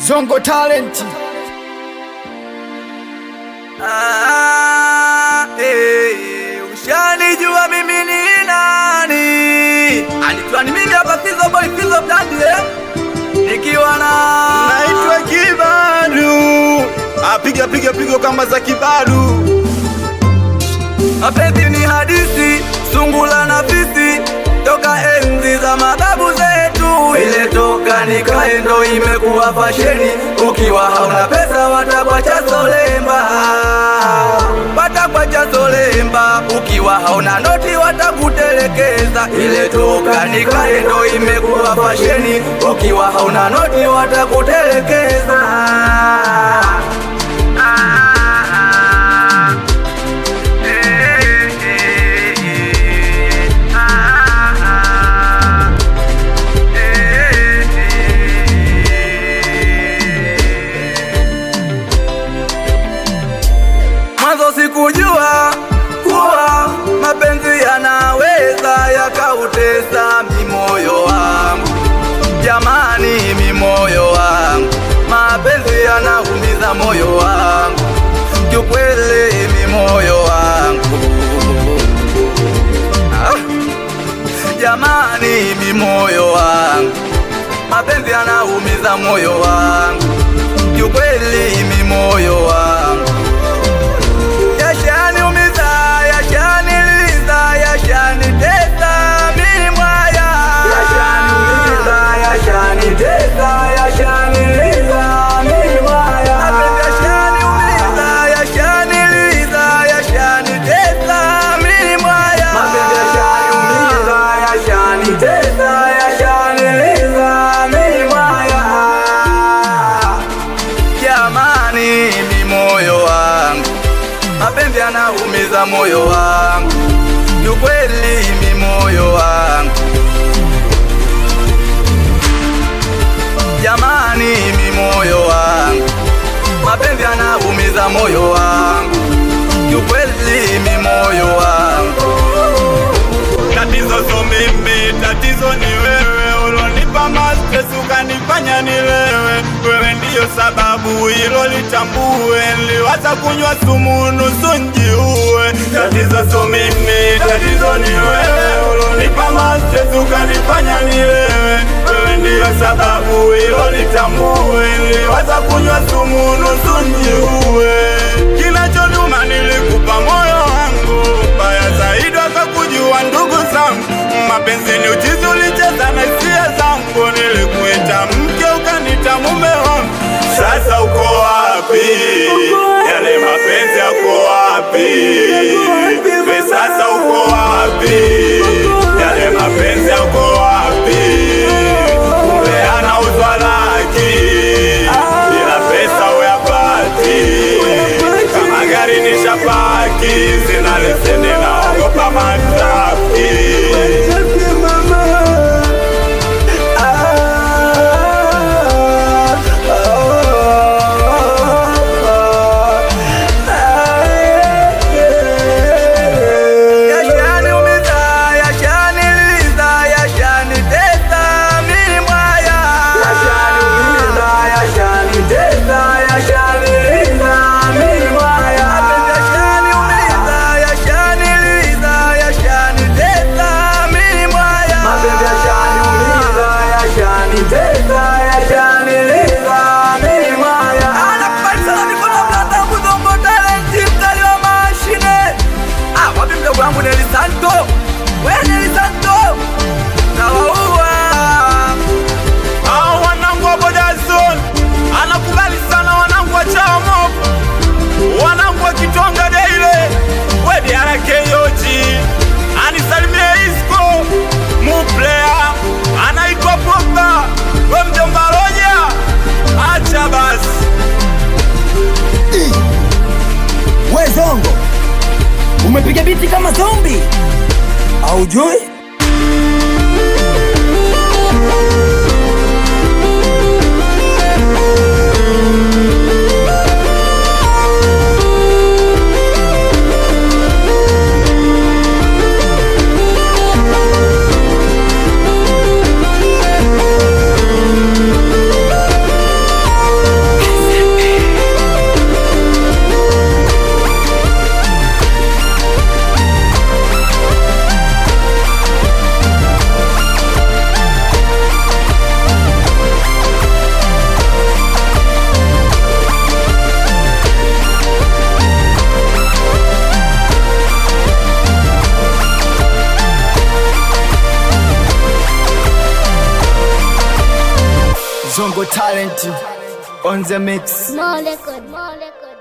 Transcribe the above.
Zongo Talent. Ushanijua mimi ni nani? Anitwa ni mimi hapa Fizo Boy Fizo Blandi nikiwa naitwa Kibaru. Piga kamba za Kibaru. Mapenzi ni hadithi, sungula na fisi, toka enzi za mababu zetu. Ile toka nikae ndo imekuwa fasheni, ukiwa hauna pesa watakwacha solemba. Watakwacha solemba, ukiwa hauna noti watakutelekeza. Ile toka nikae ndo imekuwa fasheni, ukiwa hauna noti watakutelekeza. Sikujua kuwa mapenzi yanaweza yakautesa mimoyo wangu. Jamani, mimoyo wangu, mapenzi yanaumiza moyo wangu. Kiukweli mimoyo wangu, jamani, mimoyo wangu, mapenzi yanaumiza moyo wangu. Kiukweli mimoyo wangu, yashaniumiza, yashaniliza, yashanitesa mimi mwaya. Yashaniumiza, yashanitesa, yashaniliza mimi mwaya. Yashaniumiza, yashaniliza, yashanitesa mimi mwaya. Yashaniumiza, yashanitesa, yashaniliza mimi mwaya. Jamani, mimoyo wangu, mapenzi yanaumiza moyo wangu. Kiukweli mimoyo wangu, jamani, mimoyo wangu, mapenzi yanaumiza moyo wangu. Kiukweli mimoyo wangu. Tatizo so mimi, tatizo ni wewe. Ulonipa mastress ukanifanya nilewe. Wewe ndiyo sababu, hilo litambue. Niliwaza kunywa sumu nusu njiue. Tatizo so mimi, tatizo ni wewe. Ulonipa mastress ukanifanya nilewe. Wewe ndiyo sababu, hilo litambue. Niliwaza kunywa sumu nusu njiue. Kinachoniuma nilikupa moyo wangu, mbaya zaidi wakakujua ndugu zangu. Mapenzi ni uchizi, ulicheza na hisia zangu. Nilikuita mke ukanita mume wangu. Sasa uko wapi? Yale mapenzi yako wapi? Sasa uko wapi? Yale mapenzi yako wapi? Kumbe anauzwa laki, ila pesa uyapati. Kama gari nishapaki, sina leseni naogopa matrafiki. Zongo, umepiga biti kama zombi, haujui? Zongo talent on the mix. More record.